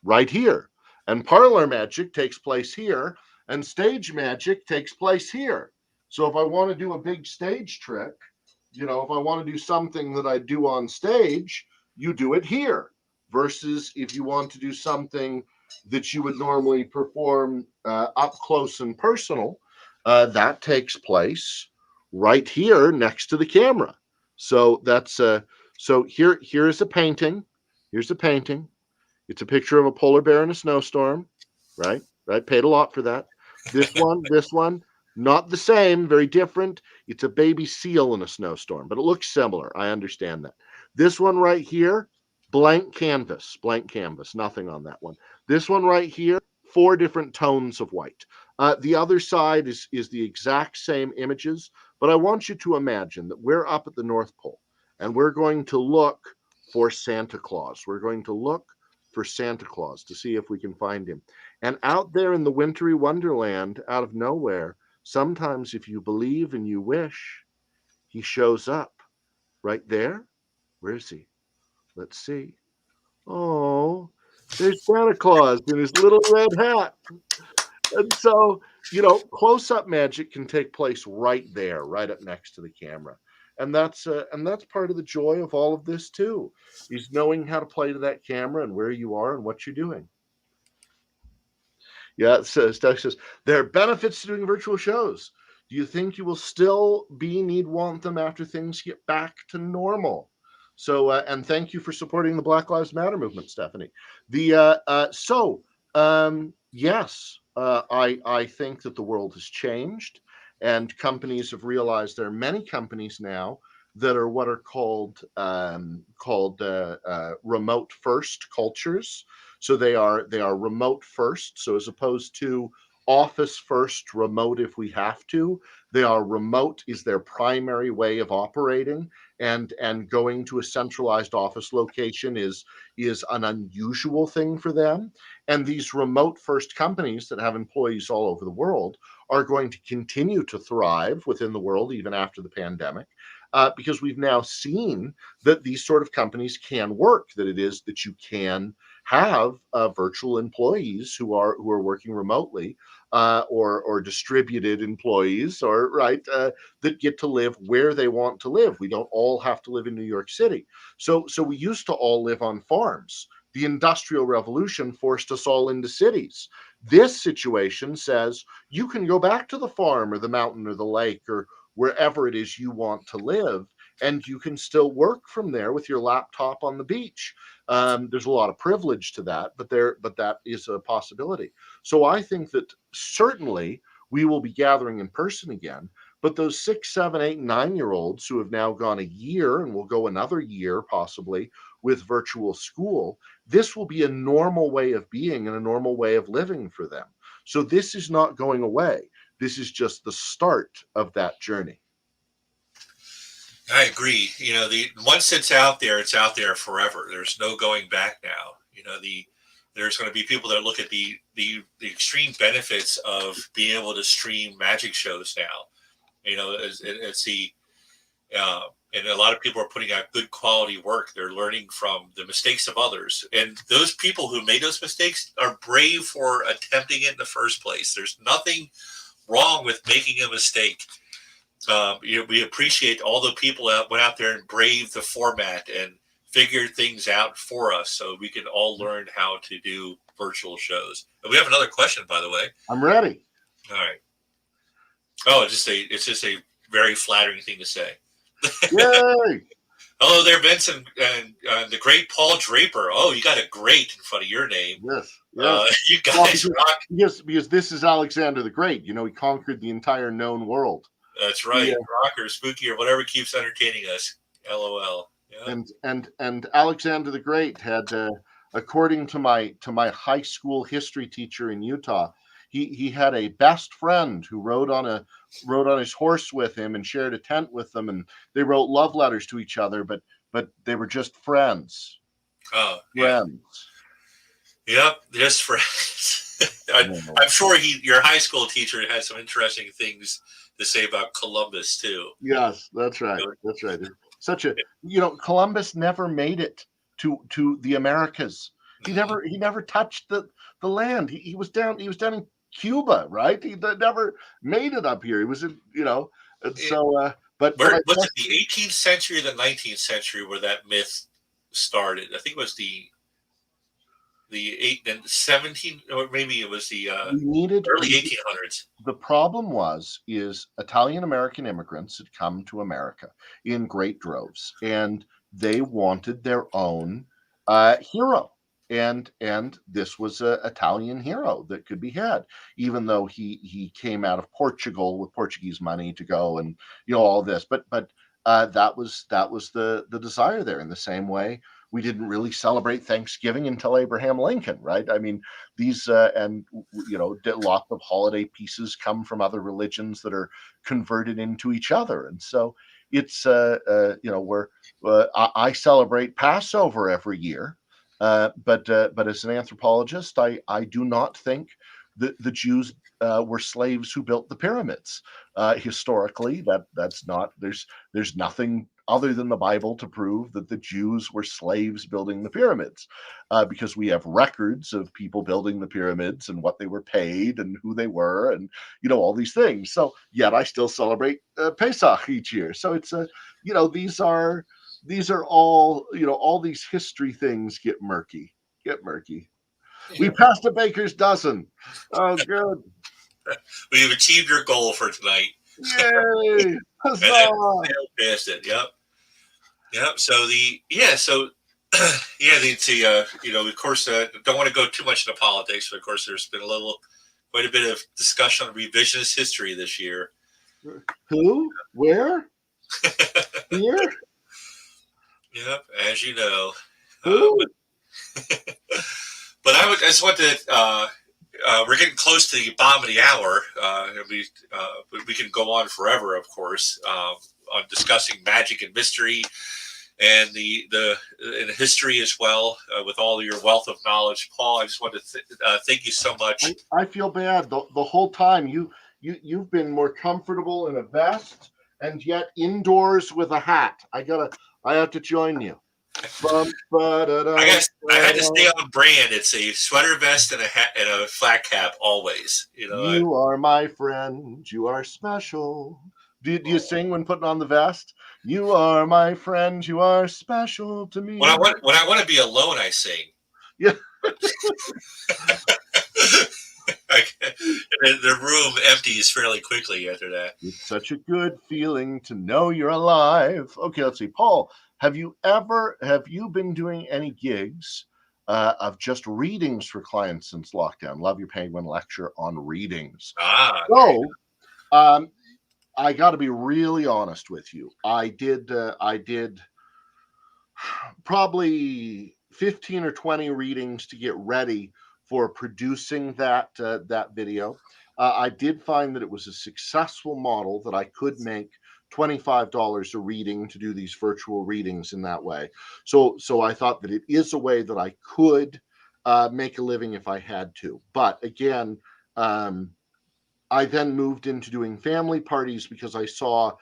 right here, and parlor magic takes place here, and stage magic takes place here. So if I want to do a big stage trick, if I want to do something that I do on stage, you do it here. Versus if you want to do something that you would normally perform up close and personal, that takes place right here next to the camera. So that's so here's a painting. Here's a painting. It's a picture of a polar bear in a snowstorm, right? Paid a lot for that. This one. Not the same, very different. It's a baby seal in a snowstorm, but it looks similar. I understand that. This one right here, blank canvas, nothing on that one. This one right here, 4 different tones of white. The other side is the exact same images, but I want you to imagine that we're up at the North Pole and we're going to look for Santa Claus. We're going to look for Santa Claus to see if we can find him. And out there in the wintry wonderland, out of nowhere, sometimes if you believe and you wish, he shows up right there. Where is he? Let's see. Oh, there's Santa Claus in his little red hat. And so, close-up magic can take place right there, right up next to the camera. And that's part of the joy of all of this too, is knowing how to play to that camera and where you are and what you're doing. Yeah, so Steph says, there are benefits to doing virtual shows. Do you think you will still want them after things get back to normal? So, and thank you for supporting the Black Lives Matter movement, Stephanie. Yes, I think that the world has changed, and companies have realized, there are many companies now that are what are called remote first cultures. So they are remote first. So as opposed to office first, remote if we have to, they are remote is their primary way of operating, and going to a centralized office location is an unusual thing for them. And these remote first companies that have employees all over the world are going to continue to thrive within the world even after the pandemic, because we've now seen that these sort of companies can work, that it is that you can have virtual employees who are working remotely, or distributed employees, or right, that get to live where they want to live. We don't all have to live in New York City. So we used to all live on farms. The Industrial Revolution forced us all into cities. This situation says you can go back to the farm or the mountain or the lake or wherever it is you want to live, and you can still work from there with your laptop on the beach. There's a lot of privilege to that, but that is a possibility. So I think that certainly we will be gathering in person again. But those 6, 7, 8, 9-year-olds who have now gone a year and will go another year possibly with virtual school, this will be a normal way of being and a normal way of living for them. So this is not going away. This is just the start of that journey. I agree. Once it's out there forever. There's no going back now. There's going to be people that look at the extreme benefits of being able to stream magic shows now. And a lot of people are putting out good quality work. They're learning from the mistakes of others, and those people who made those mistakes are brave for attempting it in the first place. There's nothing wrong with making a mistake. We appreciate all the people that went out there and braved the format and figured things out for us, so we can all learn how to do virtual shows. And we have another question, by the way. I'm ready. All right. Oh, it's just a very flattering thing to say. Yay! Hello there, Vincent, and the great Paul Draper. Oh, you got a great in front of your name. Yes. You guys rock. Yes, because this is Alexander the Great. He conquered the entire known world. That's right. Yeah. Rock or spooky or whatever keeps entertaining us. LOL. Yeah. And Alexander the Great had, according to my high school history teacher in Utah, he had a best friend who rode on his horse with him and shared a tent with them, and they wrote love letters to each other, but they were just friends. Oh, friends. Yep, just friends. I'm sure your high school teacher had some interesting things to say about Columbus too. Yes, that's right. That's right. Such a Columbus never made it to the Americas. He never touched the land. He was down in Cuba, right? He never made it up here. He was in, and so but was it the 18th century or the 19th century where that myth started? I think it was the 8th and 17th, or maybe it was the early 1800s. The problem is Italian American immigrants had come to America in great droves, and they wanted their own hero. And this was an Italian hero that could be had, even though he came out of Portugal with Portuguese money to go and all this. But that was the desire there. In the same way, we didn't really celebrate Thanksgiving until Abraham Lincoln, right? I mean, these lots of holiday pieces come from other religions that are converted into each other, and so it's I celebrate Passover every year. But as an anthropologist, I do not think that the Jews were slaves who built the pyramids. Historically, that's not. There's nothing other than the Bible to prove that the Jews were slaves building the pyramids, because we have records of people building the pyramids and what they were paid and who they were and all these things. So yet I still celebrate Pesach each year. So it's these are all, all these history things get murky. Yeah. We passed a baker's dozen. Oh, good. We've achieved your goal for tonight. Yay! Huzzah! Past it. Yep. So of course, don't want to go too much into politics, but of course, there's been quite a bit of discussion on revisionist history this year. Who? Where? Here? Yep, as you know. Who? But I just want to. We're getting close to the bottom of the hour. We can go on forever, of course, on discussing magic and mystery, and the history as well, with all your wealth of knowledge, Paul. I just want to thank you so much. I feel bad the whole time. You've been more comfortable in a vest and yet indoors with a hat. I have to join you. I had to stay on brand. It's a sweater vest and a hat and a flat cap always. You are my friend. You are special. Do you sing when putting on the vest? You are my friend. You are special to me. When I want to be alone, I sing. Yeah. The room empties fairly quickly after that. It's such a good feeling to know you're alive. Okay, let's see. Paul, have you been doing any gigs of just readings for clients since lockdown? Love Your Penguin lecture on readings. So, I got to be really honest with you. I did probably 15 or 20 readings to get ready for producing that video. I did find that it was a successful model, that I could make $25 a reading to do these virtual readings in that way. So I thought that it is a way that I could make a living if I had to. But again, I then moved into doing family parties because I saw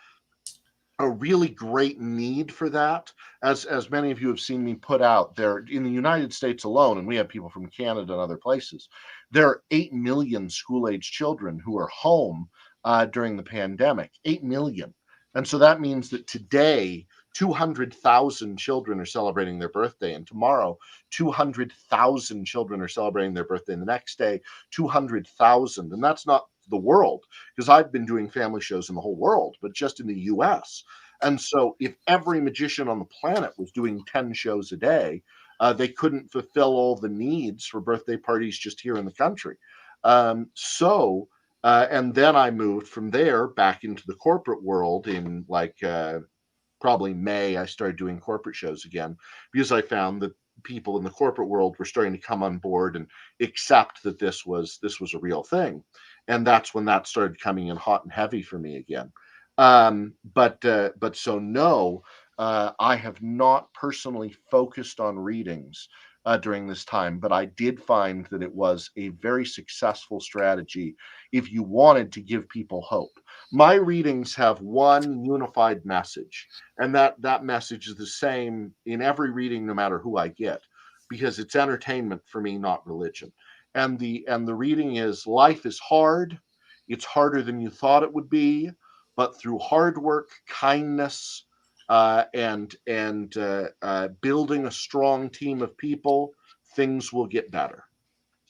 a really great need for that. As many of you have seen me put out there in the United States alone, and we have people from Canada and other places, there are 8 million school-age children who are home during the pandemic. 8 million. And so that means that today 200,000 children are celebrating their birthday, and tomorrow 200,000 children are celebrating their birthday, and the next day 200,000. And that's not the world, because I've been doing family shows in the whole world, but just in the US. And so if every magician on the planet was doing 10 shows a day, they couldn't fulfill all the needs for birthday parties just here in the country. And then I moved from there back into the corporate world in probably May. I started doing corporate shows again because I found that people in the corporate world were starting to come on board and accept that this was a real thing. And that's when that started coming in hot and heavy for me again. But no, I have not personally focused on readings during this time, but I did find that it was a very successful strategy if you wanted to give people hope. My readings have one unified message, and that message is the same in every reading, no matter who I get, because it's entertainment for me, not religion. And the reading is: life is hard. It's harder than you thought it would be, but through hard work, kindness, and building a strong team of people, things will get better.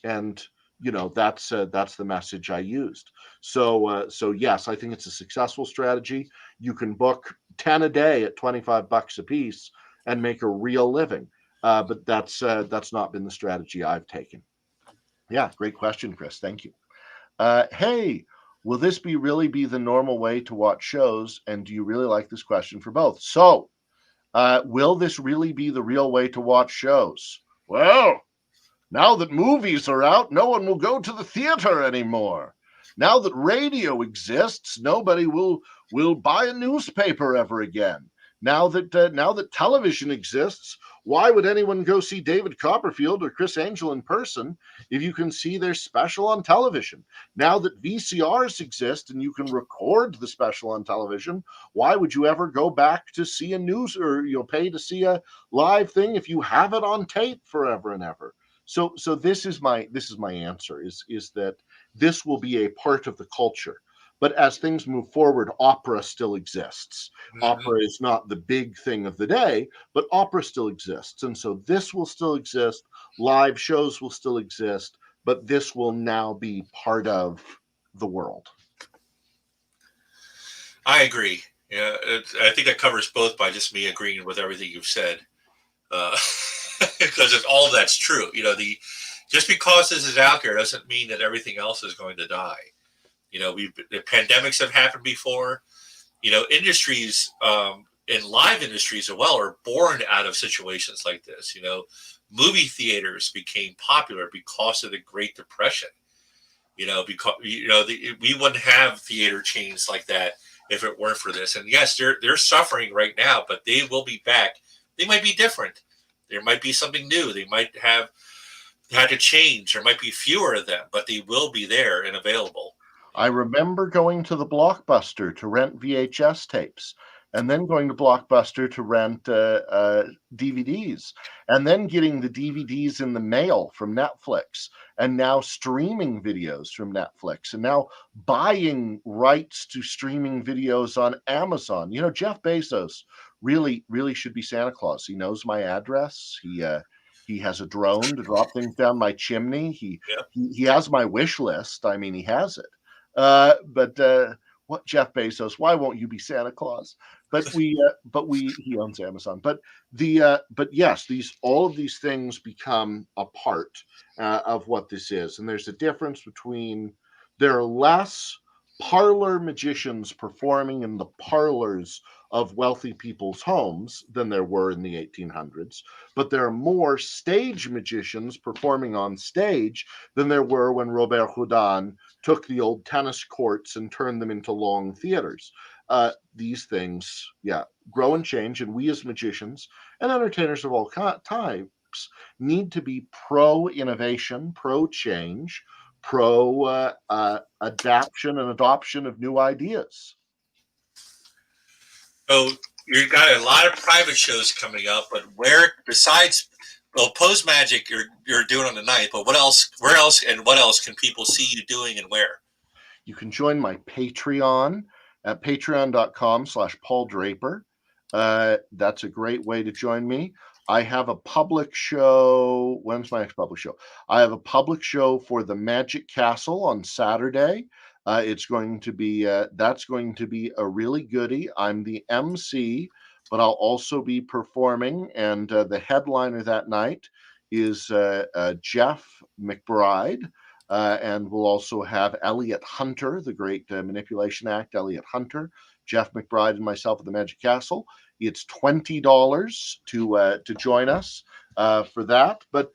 And that's the message I used. So yes, I think it's a successful strategy. You can book 10 a day at $25 a piece and make a real living. But that's not been the strategy I've taken. Yeah, great question, Chris. Thank you. Hey, will this really be the normal way to watch shows? And do you really like this question for both? So, will this really be the real way to watch shows? Well, now that movies are out, no one will go to the theater anymore. Now that radio exists, nobody will buy a newspaper ever again. Now that television exists, why would anyone go see David Copperfield or Chris Angel in person if you can see their special on television? Now that VCRs exist and you can record the special on television, why would you ever go back to see a news, or pay to see a live thing if you have it on tape forever and ever? So this is my answer, is that this will be a part of the culture. But as things move forward, opera still exists. Mm-hmm. Opera is not the big thing of the day, but opera still exists. And so this will still exist. Live shows will still exist, but this will now be part of the world. I agree. Yeah, I think that covers both by just me agreeing with everything you've said. Because all of that's true. Just because this is out there doesn't mean that everything else is going to die. The pandemics have happened before. industries and live industries as well are born out of situations like this. Movie theaters became popular because of the Great Depression. Because we wouldn't have theater chains like that if it weren't for this. And yes, they're suffering right now, but they will be back. They might be different. There might be something new. They might have had to change. There might be fewer of them, but they will be there and available. I remember going to the Blockbuster to rent VHS tapes, and then going to Blockbuster to rent DVDs, and then getting the DVDs in the mail from Netflix, and now streaming videos from Netflix, and now buying rights to streaming videos on Amazon. Jeff Bezos really, really should be Santa Claus. He knows my address. He has a drone to drop things down my chimney. He has my wish list. I mean, he has it. But what, Jeff Bezos? Why won't you be Santa Claus? But he owns Amazon. But yes, all of these things become a part of what this is, and there's a difference between there are less parlor magicians performing in the parlors of wealthy people's homes than there were in the 1800s, but there are more stage magicians performing on stage than there were when Robert Houdin took the old tennis courts and turned them into long theaters. These things, grow and change, and we as magicians and entertainers of all types need to be pro-innovation, pro-change, pro-adaption and adoption of new ideas. So you've got a lot of private shows coming up, but where besides Pose Magic you're doing on the 9th, but where else can people see you doing and where? You can join my Patreon at patreon.com/Paul Draper. That's a great way to join me. I have a public show. When's my next public show? I have a public show for the Magic Castle on Saturday. That's going to be a really goodie. I'm the MC, but I'll also be performing, and the headliner that night is Jeff McBride, and we'll also have Elliot Hunter, the great manipulation act, Elliot Hunter, Jeff McBride, and myself at the Magic Castle. It's $20 to join us for that. But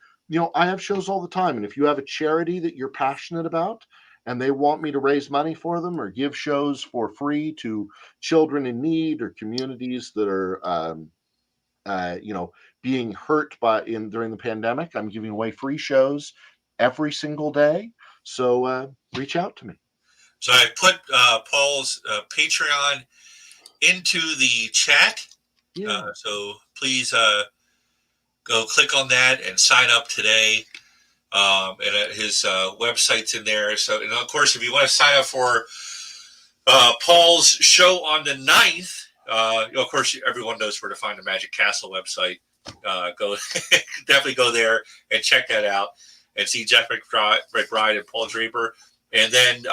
I have shows all the time, and if you have a charity that you're passionate about and they want me to raise money for them or give shows for free to children in need or communities that are being hurt during the pandemic, I'm giving away free shows every single day. So reach out to me. So I put Paul's Patreon into the chat. So please go click on that and sign up today. And his website's in there. So, and of course, if you want to sign up for Paul's show on the 9th, of course, everyone knows where to find the Magic Castle website. Go definitely go there and check that out and see Jeff McBride and Paul Draper. And then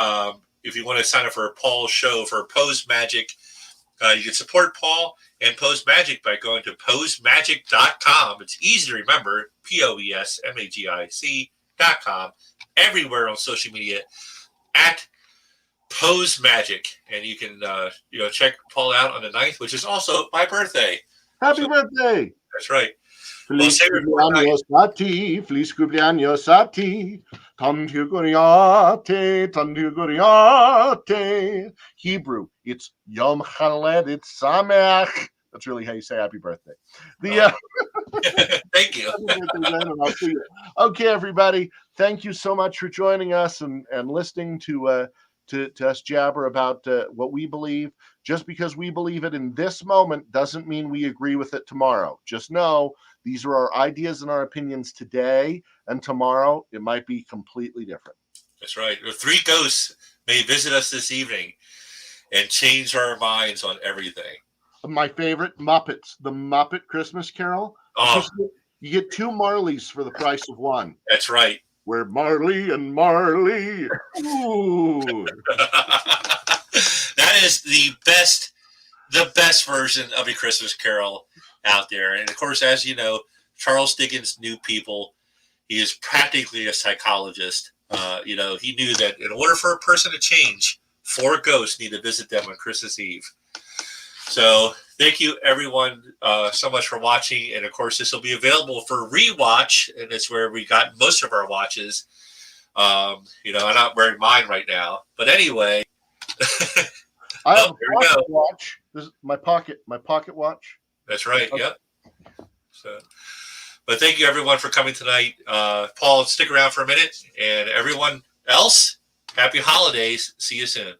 if you want to sign up for Paul's show for Pose Magic, you can support Paul and Pose Magic by going to posemagic.com. It's easy to remember, POSMAGIC.com. Everywhere on social media at Pose Magic. And you can check Paul out on the 9th, which is also my birthday. Happy birthday! That's right. Feliz cumpleaños a ti, feliz cumpleaños a ti, tantu guriate. Hebrew, it's Yom Chaledet Sameach. That's really how you say happy birthday. Thank you. Okay, everybody. Thank you so much for joining us and listening to us jabber about what we believe. Just because we believe it in this moment doesn't mean we agree with it tomorrow. Just know these are our ideas and our opinions today, and tomorrow it might be completely different. That's right. 3 ghosts may visit us this evening and change our minds on everything. My favorite, Muppets, the Muppet Christmas Carol. Oh. You get 2 Marleys for the price of 1. That's right. We're Marley and Marley. Ooh. That is the best version of A Christmas Carol out there. And of course, as you know, Charles Dickens knew people. He is practically a psychologist. He knew that in order for a person to change 4 ghosts need to visit them on Christmas Eve. So thank you, everyone, so much for watching. And, of course, this will be available for rewatch, and it's where we got most of our watches. I'm not wearing mine right now. But anyway. I have a pocket watch. This is my pocket watch. That's right. Okay. Yep. So, but thank you, everyone, for coming tonight. Paul, stick around for a minute. And everyone else, happy holidays. See you soon.